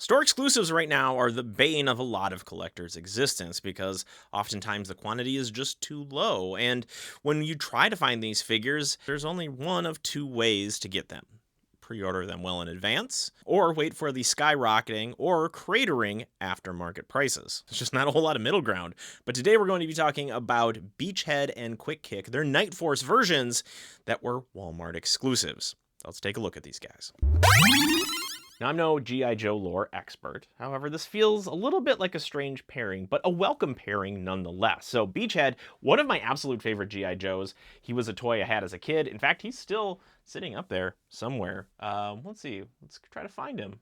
Store exclusives right now are the bane of a lot of collectors' existence because oftentimes the quantity is just too low. And when you try to find these figures, there's only one of two ways to get them: pre order them well in advance, or wait for the skyrocketing or cratering aftermarket prices. There's just not a whole lot of middle ground. But today we're going to be talking about Beachhead and Quick Kick, their Nightforce versions that were Walmart exclusives. Let's take a look at these guys. Now, I'm no G.I. Joe lore expert. However, this feels a little bit like a strange pairing, but a welcome pairing nonetheless. So, Beachhead, one of my absolute favorite G.I. Joes. He was a toy I had as a kid. In fact, he's still sitting up there somewhere. Let's see. Let's try to find him.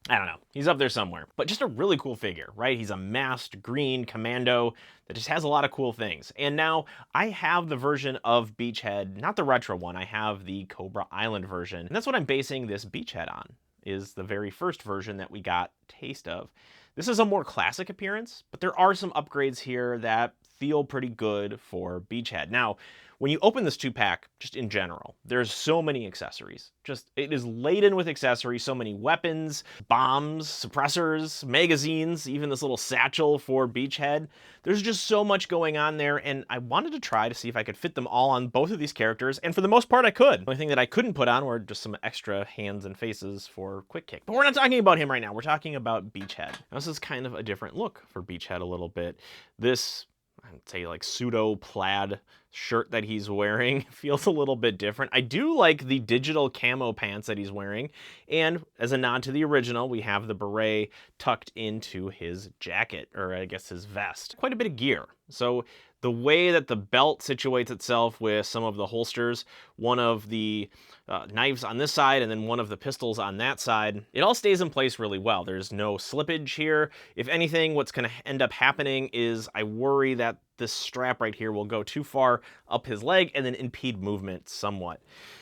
I don't know. He's up there somewhere. But just a really cool figure, right? He's a masked green commando that just has a lot of cool things. And now I have the version of Beachhead, not the retro one. I have the Cobra Island version. And that's what I'm basing this Beachhead on, is the very first version that we got a taste of. This is a more classic appearance, but there are some upgrades here that feel pretty good for Beachhead. Now, when you open this 2-pack, just in general, there's so many accessories. It is laden with accessories, so many weapons, bombs, suppressors, magazines, even this little satchel for Beachhead. There's just so much going on there, and I wanted to try to see if I could fit them all on both of these characters, and for the most part I could. The only thing that I couldn't put on were just some extra hands and faces for Quick Kick. But we're not talking about him right now, we're talking about Beachhead. Now, this is kind of a different look for Beachhead a little bit. This, I'd say, like pseudo plaid shirt that he's wearing feels a little bit different. I do like the digital camo pants that he's wearing, and as a nod to the original, we have the beret tucked into his jacket, or I guess his vest. Quite a bit of gear. So the way that the belt situates itself with some of the holsters, one of the knives on this side and then one of the pistols on that side, it all stays in place really well. There's no slippage here. If anything, what's going to end up happening is I worry that this strap right here will go too far up his leg and then impede movement somewhat.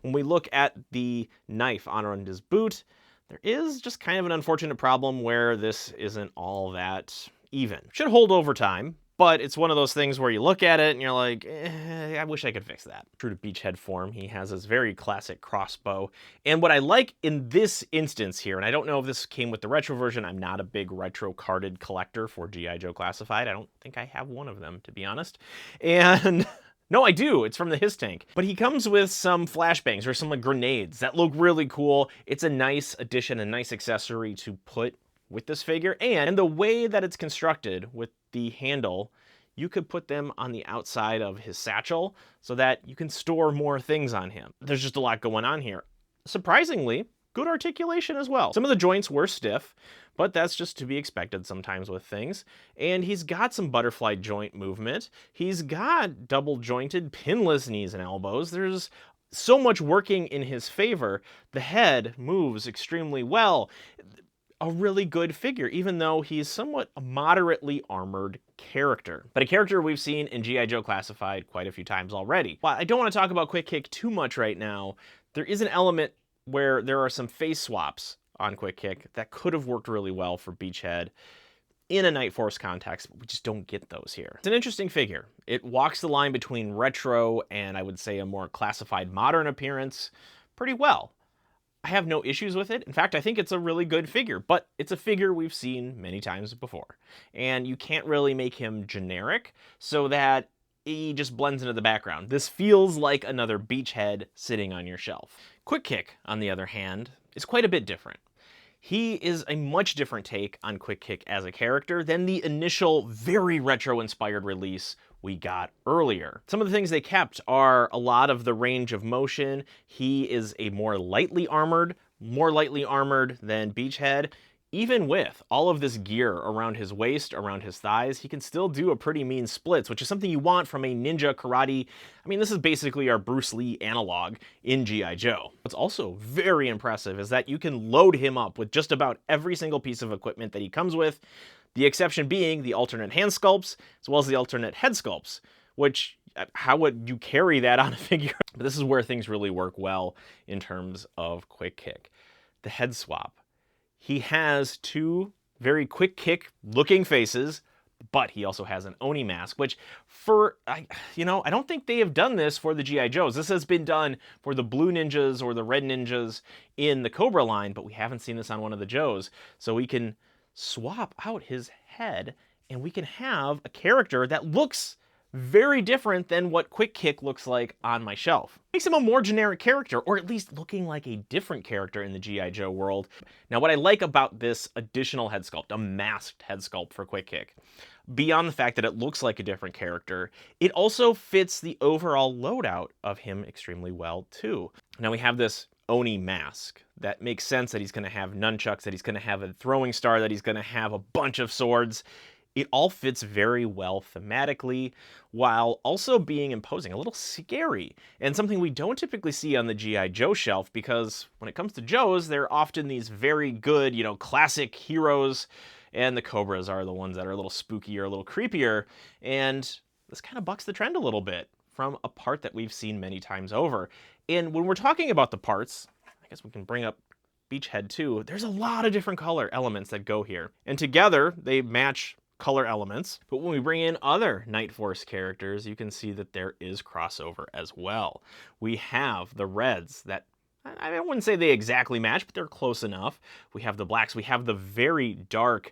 When we look at the knife on his boot, there is just kind of an unfortunate problem where this isn't all that even. Should hold over time, but it's one of those things where you look at it and you're like, I wish I could fix that. True to Beachhead form, he has his very classic crossbow. And what I like in this instance here, and I don't know if this came with the retro version, I'm not a big retro carded collector for G.I. Joe Classified. I don't think I have one of them, to be honest. And no, I do. It's from the His Tank. But he comes with some flashbangs or some like grenades that look really cool. It's a nice addition, a nice accessory to put with this figure, and the way that it's constructed with the handle, you could put them on the outside of his satchel so that you can store more things on him. There's just a lot going on here. Surprisingly, good articulation as well. Some of the joints were stiff, but that's just to be expected sometimes with things. And he's got some butterfly joint movement. He's got double jointed pinless knees and elbows. There's so much working in his favor. The head moves extremely well. A really good figure, even though he's somewhat a moderately armored character. But a character we've seen in G.I. Joe Classified quite a few times already. While I don't want to talk about Quick Kick too much right now, there is an element where there are some face swaps on Quick Kick that could have worked really well for Beachhead in a Nightforce context, but we just don't get those here. It's an interesting figure. It walks the line between retro and I would say a more classified modern appearance pretty well. I have no issues with it. In fact, I think it's a really good figure, but it's a figure we've seen many times before. And you can't really make him generic so that he just blends into the background. This feels like another Beachhead sitting on your shelf. Quick Kick, on the other hand, is quite a bit different. He is a much different take on Quick Kick as a character than the initial very retro-inspired release we got earlier. Some of the things they kept are a lot of the range of motion. He is a more lightly armored than Beachhead. Even with all of this gear around his waist, around his thighs, he can still do a pretty mean splits, which is something you want from a ninja karate. I mean, this is basically our Bruce Lee analog in G.I. Joe. What's also very impressive is that you can load him up with just about every single piece of equipment that he comes with, the exception being the alternate hand sculpts, as well as the alternate head sculpts, which, how would you carry that on a figure? But this is where things really work well in terms of Quick Kick. The head swap. He has two very Quick Kick looking faces, But he also has an Oni mask, which I don't think they have done this for the G.I. Joes. This has been done for the blue ninjas or the red ninjas in the Cobra line, but we haven't seen this on one of the Joes. So we can swap out his head, and we can have a character that looks very different than what Quick Kick looks like on my shelf. Makes him a more generic character, or at least looking like a different character in the G.I. Joe world. Now, what I like about this additional head sculpt, a masked head sculpt for Quick Kick, beyond the fact that it looks like a different character, it also fits the overall loadout of him extremely well, too. Now, we have this Oni mask. That makes sense that he's going to have nunchucks, that he's going to have a throwing star, that he's going to have a bunch of swords. It all fits very well thematically, while also being imposing, a little scary, and something we don't typically see on the G.I. Joe shelf, because when it comes to Joes, they're often these very good, classic heroes, and the Cobras are the ones that are a little spookier, a little creepier, and this kind of bucks the trend a little bit from a part that we've seen many times over. And when we're talking about the parts, I guess we can bring up Beachhead too. There's a lot of different color elements that go here, and together they match color elements. But when we bring in other Nightforce characters, you can see that there is crossover as well. We have the reds that, I wouldn't say they exactly match, but they're close enough. We have the blacks. We have the very dark,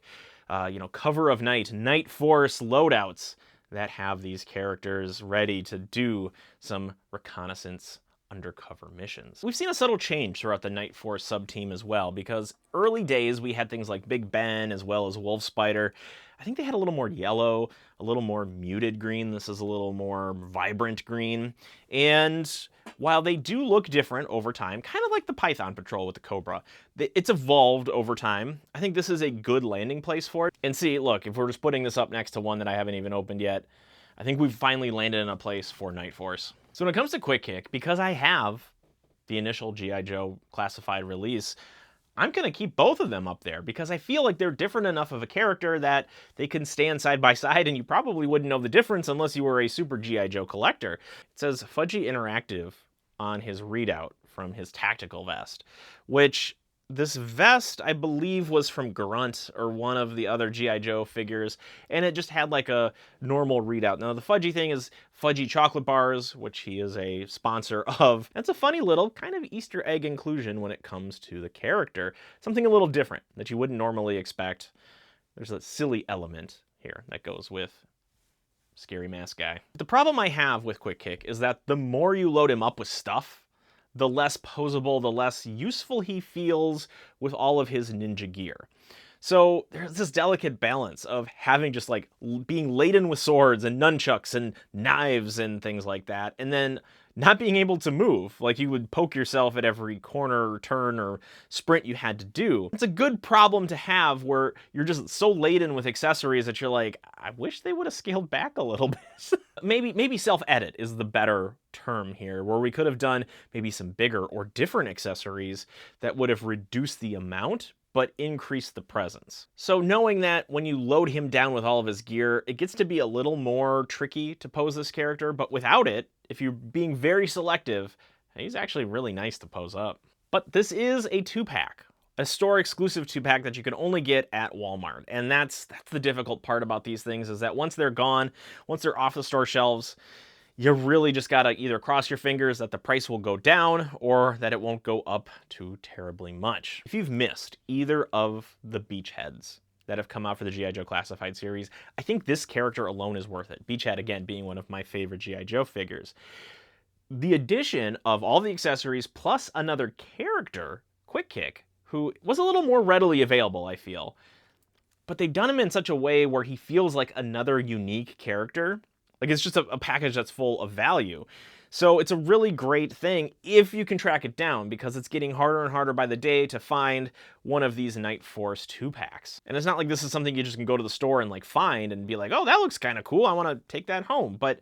cover of night, Nightforce loadouts that have these characters ready to do some reconnaissance undercover missions. We've seen a subtle change throughout the Nightforce sub-team as well, because early days we had things like Big Ben as well as Wolf Spider. I think they had a little more yellow, a little more muted green. This is a little more vibrant green. And while they do look different over time, kind of like the Python Patrol with the Cobra, it's evolved over time. I think this is a good landing place for it. And see, look, if we're just putting this up next to one that I haven't even opened yet, I think we've finally landed in a place for Nightforce. So when it comes to Quick Kick, because I have the initial G.I. Joe classified release, I'm going to keep both of them up there because I feel like they're different enough of a character that they can stand side by side, and you probably wouldn't know the difference unless you were a super G.I. Joe collector. It says Fudgy Interactive on his readout from his tactical vest, which this vest, I believe, was from Grunt or one of the other G.I. Joe figures, and it just had like a normal readout. Now, the Fudgy thing is Fudgy Chocolate Bars, which he is a sponsor of. That's a funny little kind of Easter egg inclusion when it comes to the character. Something a little different that you wouldn't normally expect. There's a silly element here that goes with Scary Mask Guy. The problem I have with Quick Kick is that the more you load him up with stuff, the less posable, the less useful he feels with all of his ninja gear. So there's this delicate balance of having just like being laden with swords and nunchucks and knives and things like that, and then not being able to move. Like you would poke yourself at every corner or turn or sprint you had to do. It's a good problem to have where you're just so laden with accessories that you're like, I wish they would have scaled back a little bit. Maybe self-edit is the better term here, where we could have done maybe some bigger or different accessories that would have reduced the amount but increase the presence. So knowing that when you load him down with all of his gear, it gets to be a little more tricky to pose this character, but without it, if you're being very selective, he's actually really nice to pose up. But this is a 2-pack, a store exclusive 2-pack that you can only get at Walmart. And that's the difficult part about these things, is that once they're gone, once they're off the store shelves, you really just gotta either cross your fingers that the price will go down or that it won't go up too terribly much. If you've missed either of the Beachheads that have come out for the G.I. Joe Classified series, I think this character alone is worth it. Beachhead, again, being one of my favorite G.I. Joe figures. The addition of all the accessories plus another character, Quick Kick, who was a little more readily available, I feel, but they've done him in such a way where he feels like another unique character. Like, it's just a package that's full of value. So it's a really great thing if you can track it down, because it's getting harder and harder by the day to find one of these Nightforce 2-packs. And it's not like this is something you just can go to the store and like find and be like, oh, that looks kind of cool, I want to take that home. But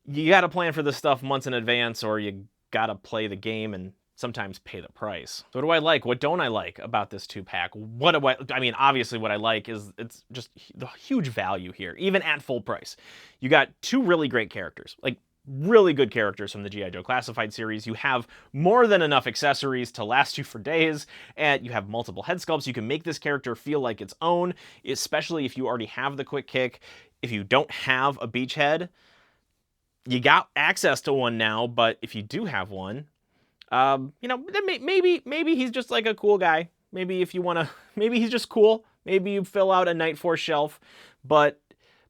you got to plan for this stuff months in advance, or you got to play the game and sometimes pay the price. So what do I like? What don't I like about this 2-pack? Obviously what I like is it's just the huge value here, even at full price. You got 2 really great characters, like really good characters from the G.I. Joe Classified series. You have more than enough accessories to last you for days, and you have multiple head sculpts. You can make this character feel like its own, especially if you already have the quick kick. If you don't have a beachhead, you got access to one now, but if you do have one, then maybe he's just like a cool guy. Maybe if you want to, maybe he's just cool. Maybe you fill out a Nightforce shelf, but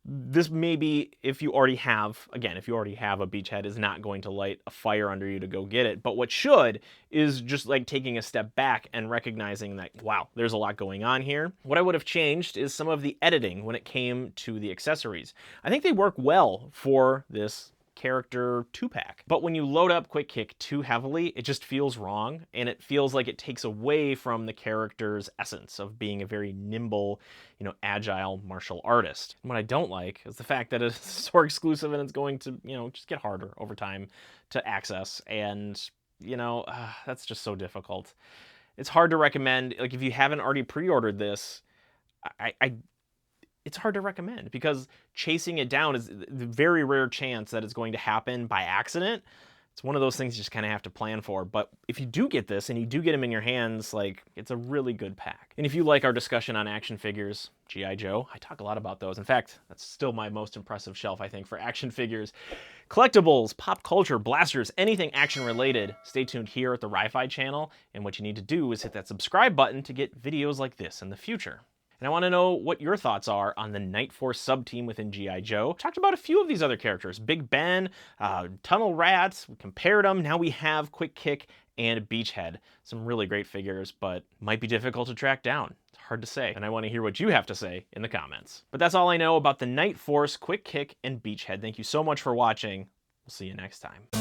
this maybe if you already have, again, if you already have a beachhead, is not going to light a fire under you to go get it. But what should is just like taking a step back and recognizing that, wow, there's a lot going on here. What I would have changed is some of the editing when it came to the accessories. I think they work well for this character 2-pack. But when you load up Quick Kick too heavily, it just feels wrong, and it feels like it takes away from the character's essence of being a very nimble, agile martial artist. And what I don't like is the fact that it's store exclusive and it's going to, just get harder over time to access, and, that's just so difficult. It's hard to recommend, like, if you haven't already pre-ordered this, it's hard to recommend, because chasing it down is the very rare chance that it's going to happen by accident. It's one of those things you just kind of have to plan for. But if you do get this and you do get them in your hands, like, it's a really good pack. And if you like our discussion on action figures, G.I. Joe, I talk a lot about those. In fact, that's still my most impressive shelf, I think, for action figures. Collectibles, pop culture, blasters, anything action related, stay tuned here at the Ri-Fi channel. And what you need to do is hit that subscribe button to get videos like this in the future. And I want to know what your thoughts are on the Nightforce sub-team within G.I. Joe. Talked about a few of these other characters. Big Ben, Tunnel Rats, we compared them. Now we have Quick Kick and Beachhead. Some really great figures, but might be difficult to track down. It's hard to say, and I want to hear what you have to say in the comments. But that's all I know about the Nightforce, Quick Kick, and Beachhead. Thank you so much for watching. We'll see you next time.